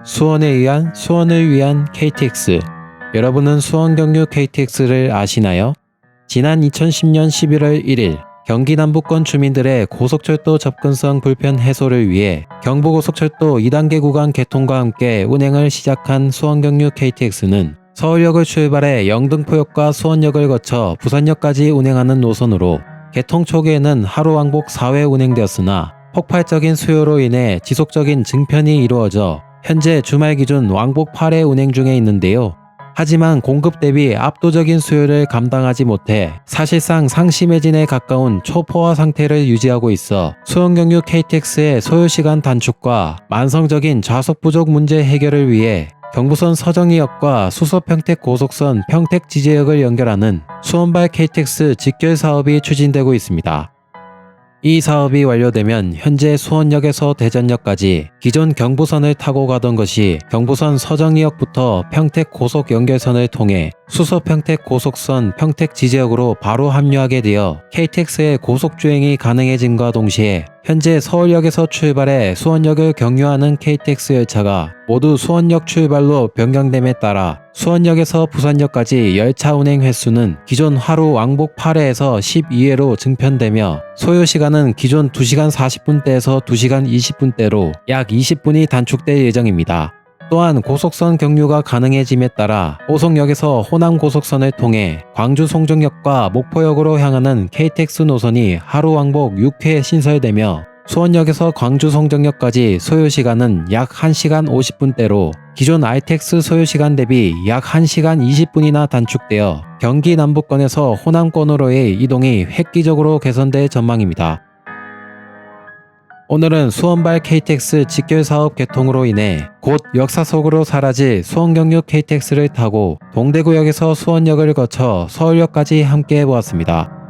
수원에 의한 수원을 위한 KTX. 여러분은 수원 경유 KTX를 아시나요? 지난 2010년 11월 1일 경기 남부권 주민들의 고속철도 접근성 불편 해소를 위해 경부고속철도 2단계 구간 개통과 함께 운행을 시작한 수원 경유 KTX는 서울역을 출발해 영등포역과 수원역을 거쳐 부산역까지 운행하는 노선으로 개통 초기에는 하루 왕복 4회 운행되었으나 폭발적인 수요로 인해 지속적인 증편이 이루어져 현재 주말 기준 왕복 8회 운행 중에 있는데요. 하지만 공급 대비 압도적인 수요를 감당하지 못해 사실상 상시 매진에 가까운 초포화 상태를 유지하고 있어 수원경유 KTX의 소요시간 단축과 만성적인 좌석 부족 문제 해결을 위해 경부선 서정리역과 수서평택 고속선 평택지제역을 연결하는 수원발 KTX 직결 사업이 추진되고 있습니다. 이 사업이 완료되면 현재 수원역에서 대전역까지 기존 경부선을 타고 가던 것이 경부선 서정리역부터 평택 고속 연결선을 통해 수서평택 고속선 평택지제역으로 바로 합류하게 되어 KTX의 고속주행이 가능해짐과 동시에 현재 서울역에서 출발해 수원역을 경유하는 KTX 열차가 모두 수원역 출발로 변경됨에 따라 수원역에서 부산역까지 열차 운행 횟수는 기존 하루 왕복 8회에서 12회로 증편되며 소요시간은 기존 2시간 40분대에서 2시간 20분대로 약 20분이 단축될 예정입니다. 또한 고속선 경유가 가능해짐에 따라 오송역에서 호남고속선을 통해 광주 송정역과 목포역으로 향하는 KTX 노선이 하루 왕복 6회 신설되며 수원역에서 광주 송정역까지 소요시간은 약 1시간 50분대로 기존 RTX 소요시간 대비 약 1시간 20분이나 단축되어 경기 남부권에서 호남권으로의 이동이 획기적으로 개선될 전망입니다. 오늘은 수원발 KTX 직결 사업 개통으로 인해 곧 역사 속으로 사라질 수원경유 KTX를 타고 동대구역에서 수원역을 거쳐 서울역까지 함께 해보았습니다.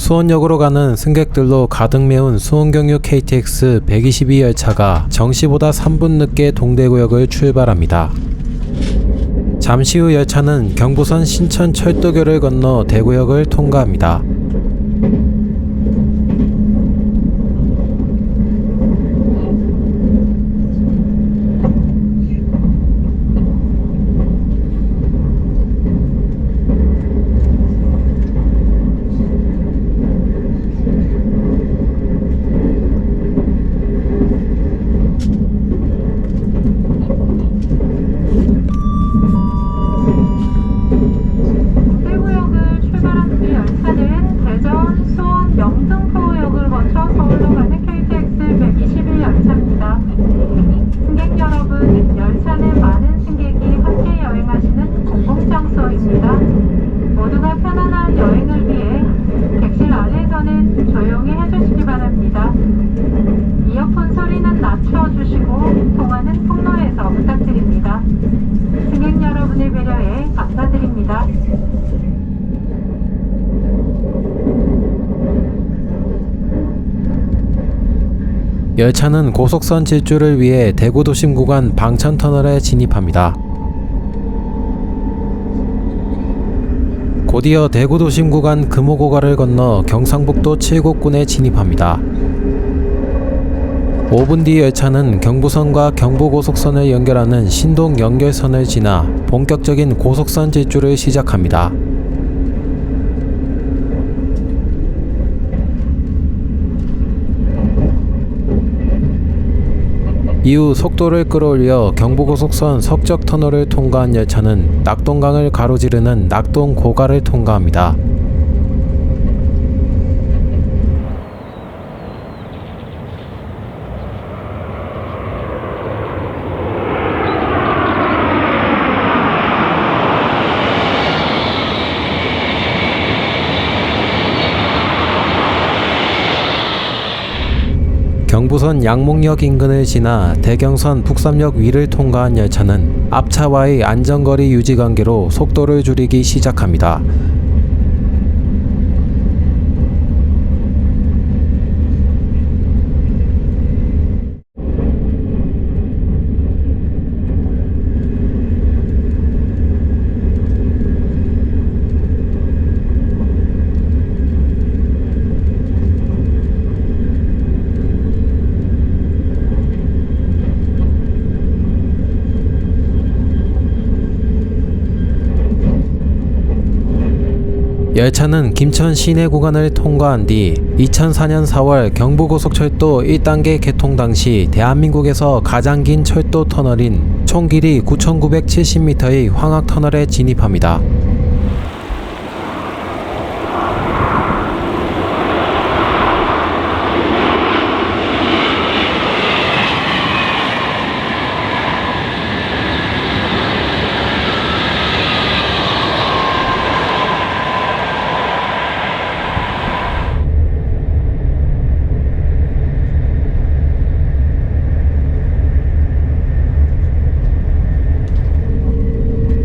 수원역으로 가는 승객들로 가득 메운 수원경유 KTX 122 열차가 정시보다 3분 늦게 동대구역을 출발합니다. 잠시 후 열차는 경부선 신천철도교를 건너 대구역을 통과합니다. 모두가 편안한 여행을 위해 객실 안에서는 조용히 해주시기 바랍니다. 이어폰 소리는 낮춰주시고 통화는 통로에서 부탁드립니다. 승객 여러분의 배려에 감사드립니다. 열차는 고속선 질주를 위해 대구도심 구간 방천터널에 진입합니다. 곧이어 대구도심 구간 금호고가를 건너 경상북도 칠곡군에 진입합니다. 5분 뒤 열차는 경부선과 경부고속선을 연결하는 신동 연결선을 지나 본격적인 고속선 질주를 시작합니다. 이후 속도를 끌어올려 경부고속선 석적터널을 통과한 열차는 낙동강을 가로지르는 낙동고가를 통과합니다. 경부선 양목역 인근을 지나 대경선 북삼역 위를 통과한 열차는 앞차와의 안전거리 유지 관계로 속도를 줄이기 시작합니다. 열차는 김천 시내 구간을 통과한 뒤 2004년 4월 경부고속철도 1단계 개통 당시 대한민국에서 가장 긴 철도 터널인 총 길이 9,970m의 황학터널에 진입합니다.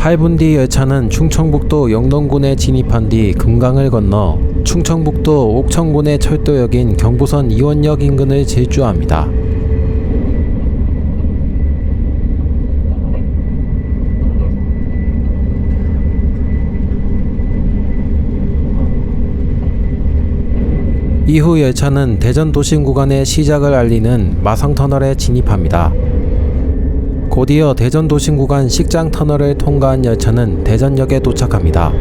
팔 분 뒤 열차는 충청북도 영동군에 진입한 뒤 금강을 건너 충청북도 옥천군의 철도역인 경부선 이원역 인근을 질주합니다. 이후 열차는 대전 도심 구간의 시작을 알리는 마성터널에 진입합니다. 곧이어 대전 도심 구간 식장터널을 통과한 열차는 대전역에 도착합니다.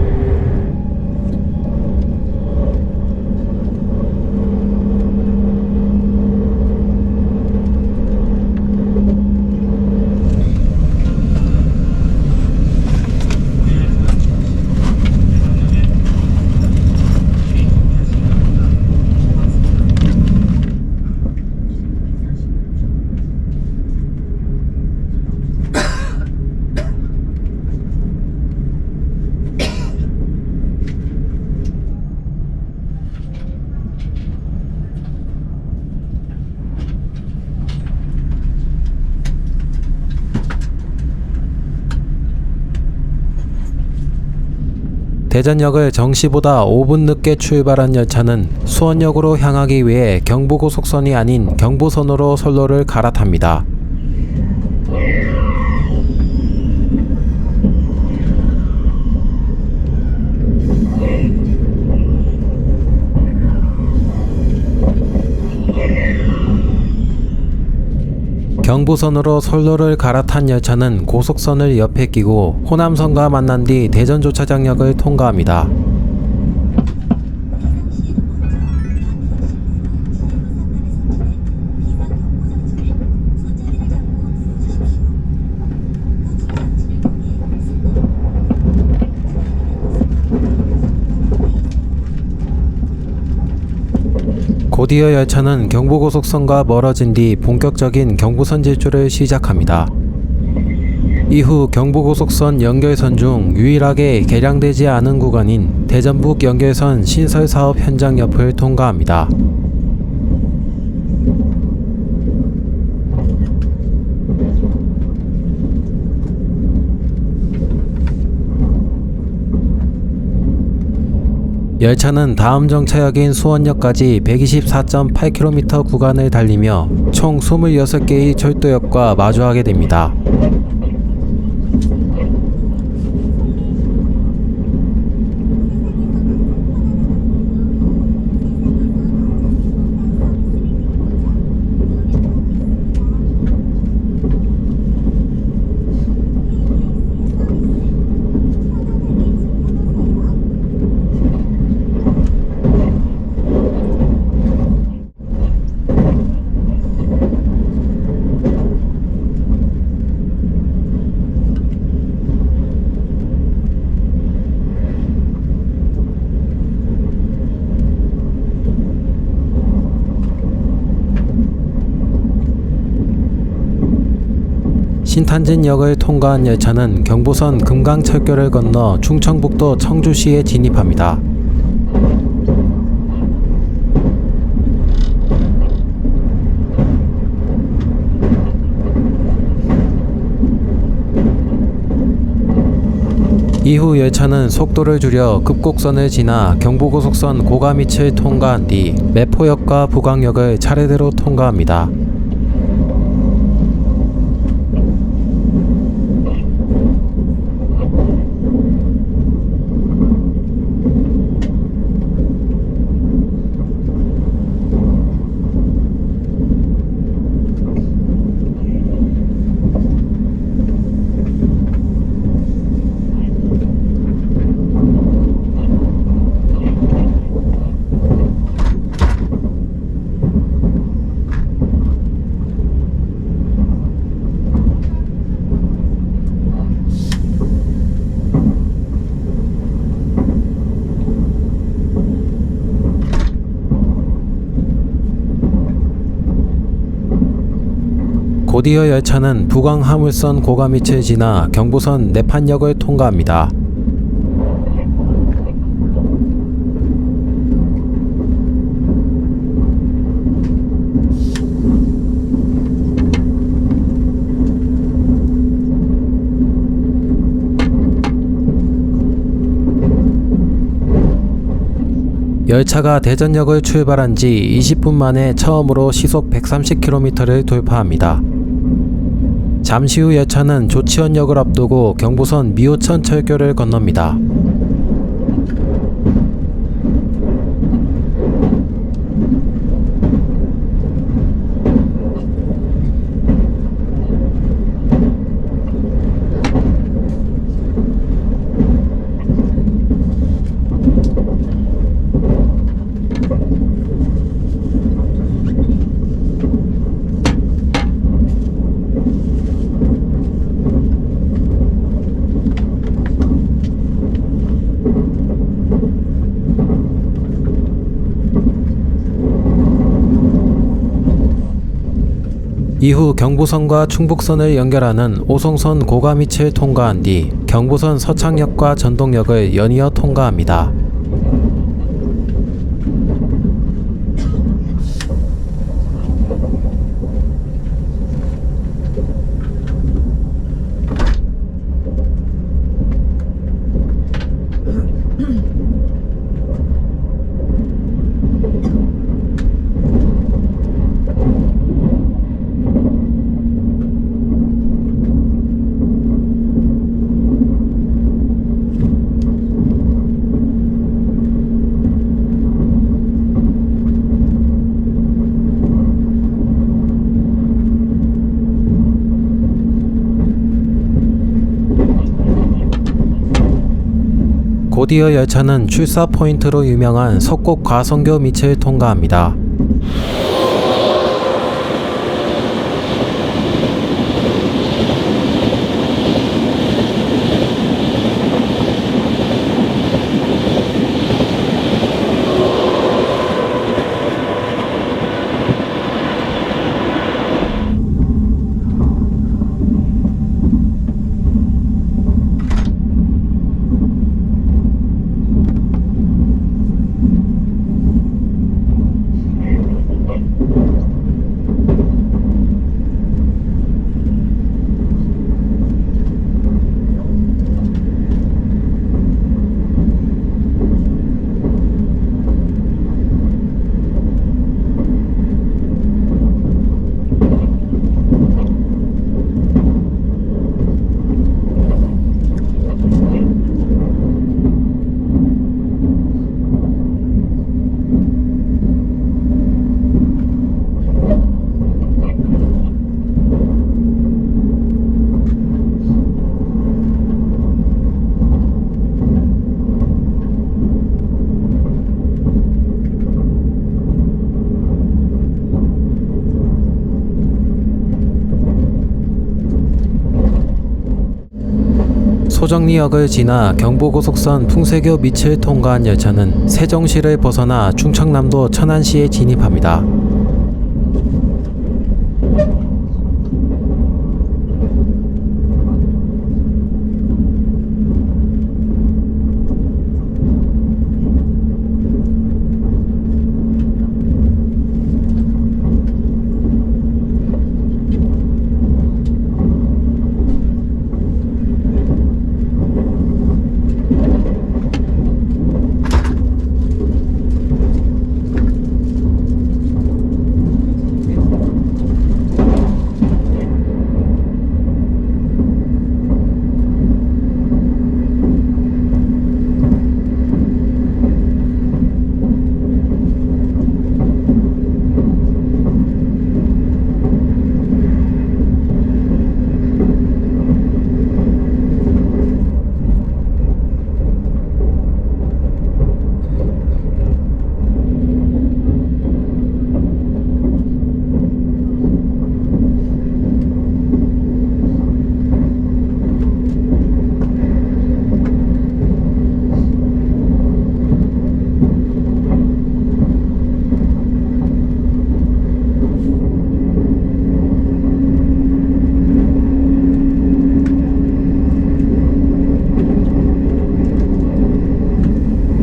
대전역을 정시보다 5분 늦게 출발한 열차는 수원역으로 향하기 위해 경부고속선이 아닌 경부선으로 선로를 갈아탑니다. 경부선으로 선로를 갈아탄 열차는 고속선을 옆에 끼고 호남선과 만난 뒤 대전조차장역을 통과합니다. 곧이어 열차는 경부고속선과 멀어진 뒤 본격적인 경부선 질주를 시작합니다. 이후 경부고속선 연결선 중 유일하게 개량되지 않은 구간인 대전북 연결선 신설사업 현장 옆을 통과합니다. 열차는 다음 정차역인 수원역까지 124.8km 구간을 달리며 총 26개의 철도역과 마주하게 됩니다. 신탄진역을 통과한 열차는 경부선 금강철교를 건너 충청북도 청주시에 진입합니다. 이후 열차는 속도를 줄여 급곡선을 지나 경부고속선 고가밑을 통과한 뒤 매포역과 부광역을 차례대로 통과합니다. 고디어 열차는 부광 화물선 고가미츠를 지나 경부선 내판역을 통과합니다. 열차가 대전역을 출발한 지 20분 만에 처음으로 시속 130km를 돌파합니다. 잠시 후 열차는 조치원역을 앞두고 경부선 미호천 철교를 건넙니다. 이후 경부선과 충북선을 연결하는 오송선 고가미츠를 통과한 뒤 경부선 서창역과 전동역을 연이어 통과합니다. 고디어 열차는 출사 포인트로 유명한 석곡 과성교 밑을 통과합니다. 소정리역을 지나 경부고속선 풍세교 밑을 통과한 열차는 세종시를 벗어나 충청남도 천안시에 진입합니다.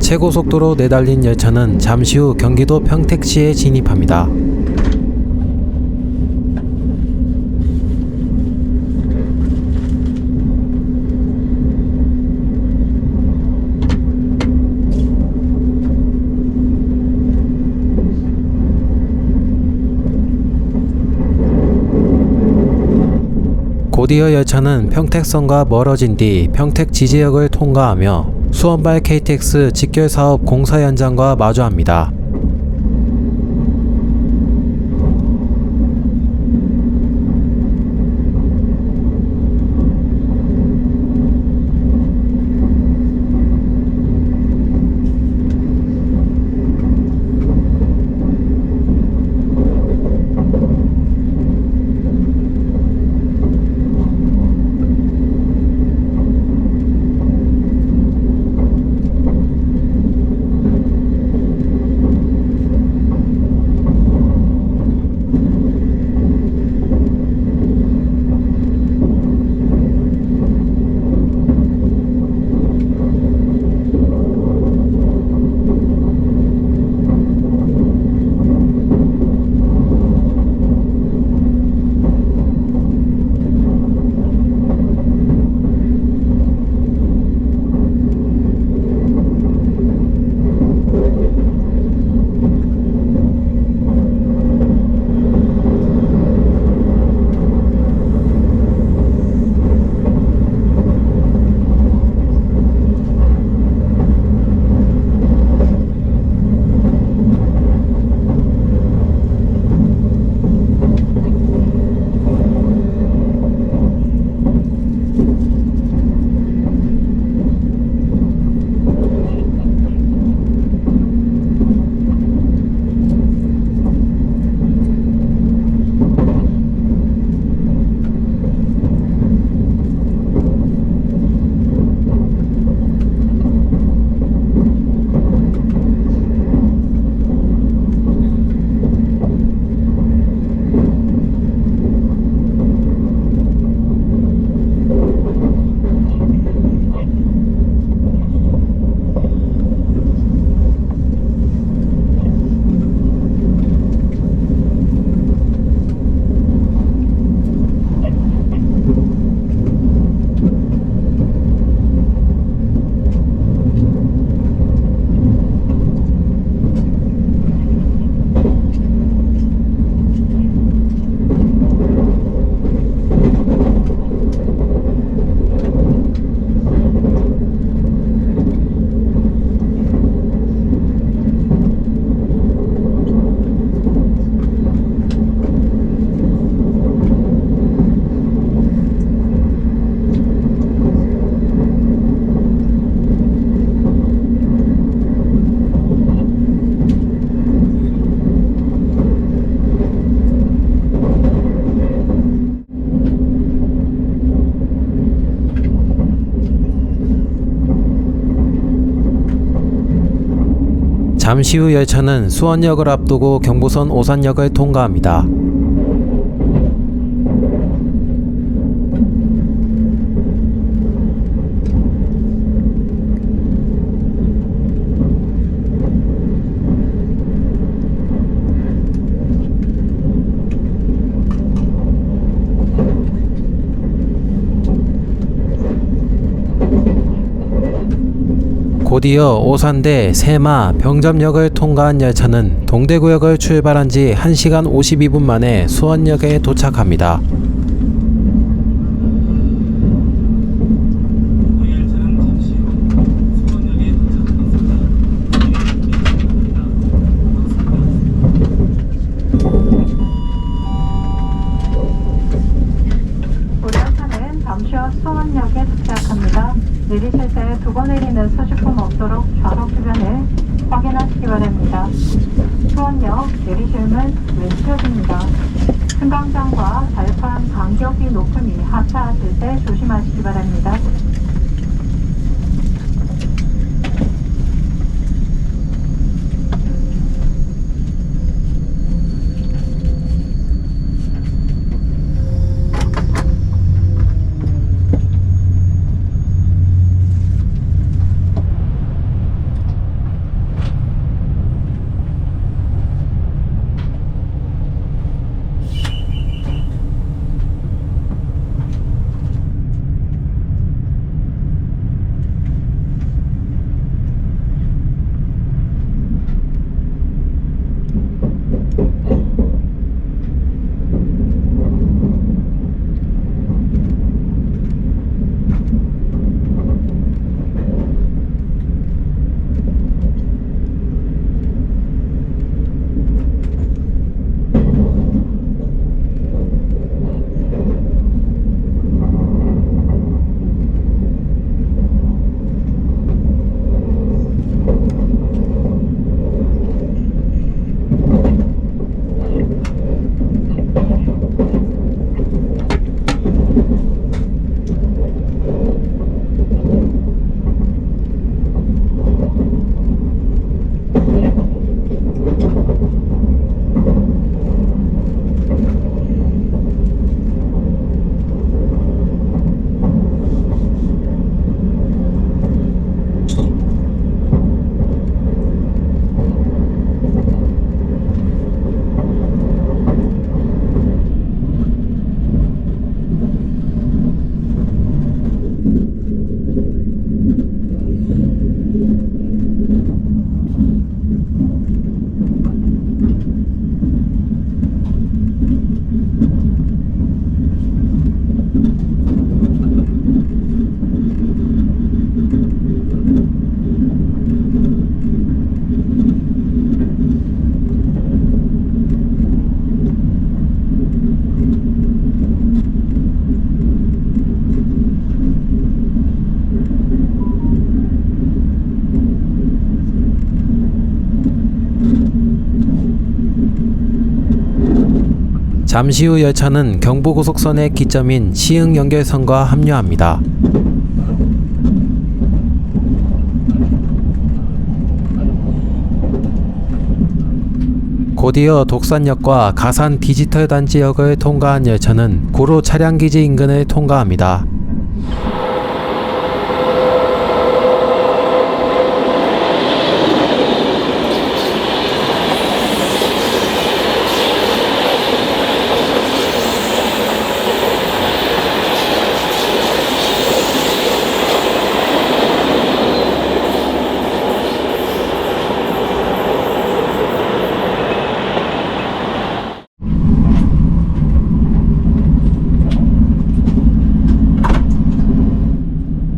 최고속도로 내달린 열차는 잠시 후 경기도 평택시에 진입합니다. 곧이어 열차는 평택선과 멀어진 뒤 평택 지지역을 통과하며 수원발 KTX 직결사업 공사 현장과 마주합니다. 잠시 후 열차는 수원역을 앞두고 경부선 오산역을 통과합니다. 곧이어 오산대, 세마, 병점역을 통과한 열차는 동대구역을 출발한 지 1시간 52분 만에 수원역에 도착합니다. 우리 열차는 잠시 후 수원역에 도착합니다. 내리실 때 두고 내리는 소지품 없도록 좌석 주변을 확인하시기 바랍니다. 수원역 내리실 문 왼쪽입니다. 승강장과 발판 간격이 높으니 하차하실 때 조심하시기 바랍니다. 잠시 후 열차는 경부고속선의 기점인 시흥 연결선과 합류합니다. 곧이어 독산역과 가산 디지털 단지역을 통과한 열차는 고로 차량기지 인근을 통과합니다.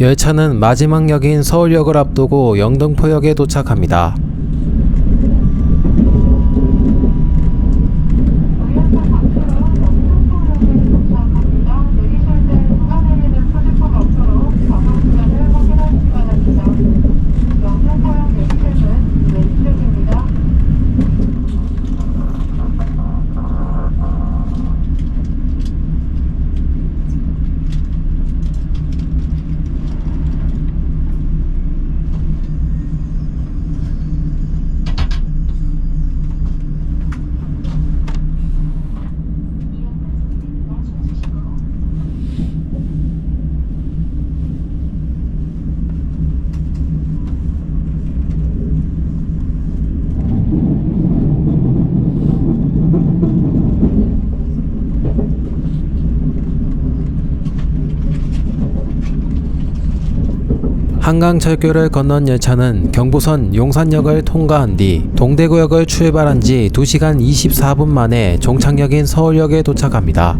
열차는 마지막 역인 서울역을 앞두고 영등포역에 도착합니다. 한강철교를 건넌 열차는 경부선 용산역을 통과한 뒤 동대구역을 출발한 지 2시간 24분 만에 종착역인 서울역에 도착합니다.